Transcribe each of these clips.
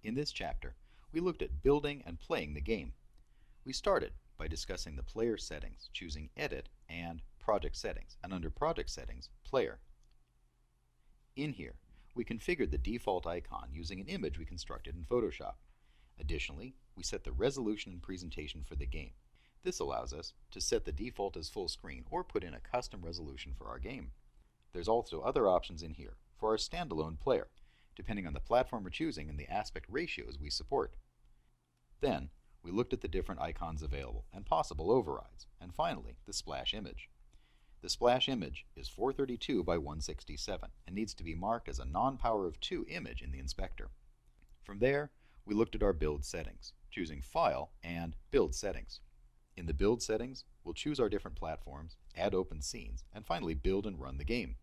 In this chapter, we looked at building and playing the game. We started by discussing the player settings, choosing Edit and Project Settings, and under Project Settings, Player. In here, we configured the default icon using an image we constructed in Photoshop. Additionally, we set the resolution and presentation for the game. This allows us to set the default as full screen or put in a custom resolution for our game. There's also other options in here for our standalone player, depending on the platform we're choosing and the aspect ratios we support. Then, we looked at the different icons available and possible overrides, and finally, the splash image. The splash image is 432 by 167 and needs to be marked as a non-power of 2 image in the inspector. From there, we looked at our build settings, choosing File and Build Settings. In the build settings, we'll choose our different platforms, add open scenes, and finally build and run the game.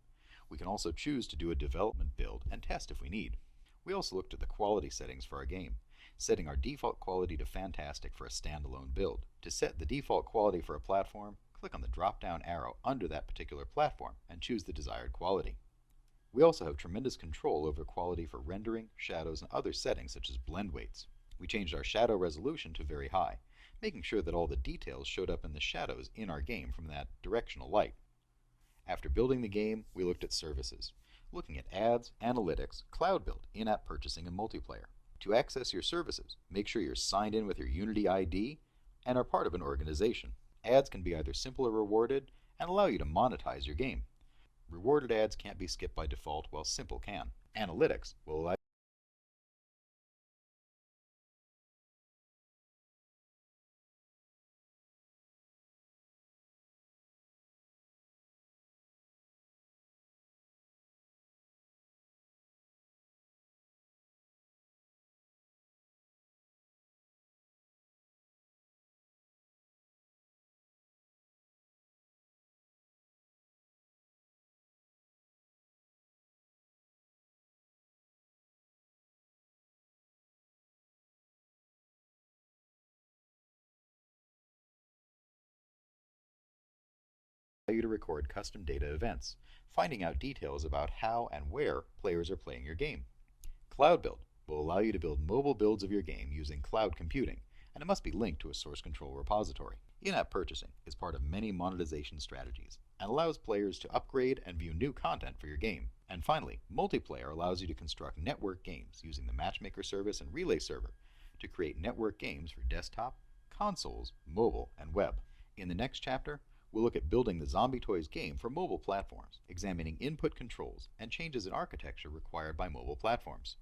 We can also choose to do a development build and test if we need. We also looked at the quality settings for our game, setting our default quality to Fantastic for a standalone build. To set the default quality for a platform, click on the drop-down arrow under that particular platform and choose the desired quality. We also have tremendous control over quality for rendering, shadows, and other settings such as blend weights. We changed our shadow resolution to very high, making sure that all the details showed up in the shadows in our game from that directional light. After building the game, we looked at services, looking at ads, analytics, cloud build, in-app purchasing, and multiplayer. To access your services, make sure you're signed in with your Unity ID and are part of an organization. Ads can be either simple or rewarded and allow you to monetize your game. Rewarded ads can't be skipped by default, while simple can. Analytics will allow you to record custom data events, finding out details about how and where players are playing your game. Cloud Build will allow you to build mobile builds of your game using cloud computing, and it must be linked to a source control repository. In-app purchasing is part of many monetization strategies and allows players to upgrade and view new content for your game. And finally, multiplayer allows you to construct network games using the Matchmaker service and Relay server to create network games for desktop, consoles, mobile, and web. In the next chapter, we'll look at building the Zombie Toys game for mobile platforms, examining input controls and changes in architecture required by mobile platforms.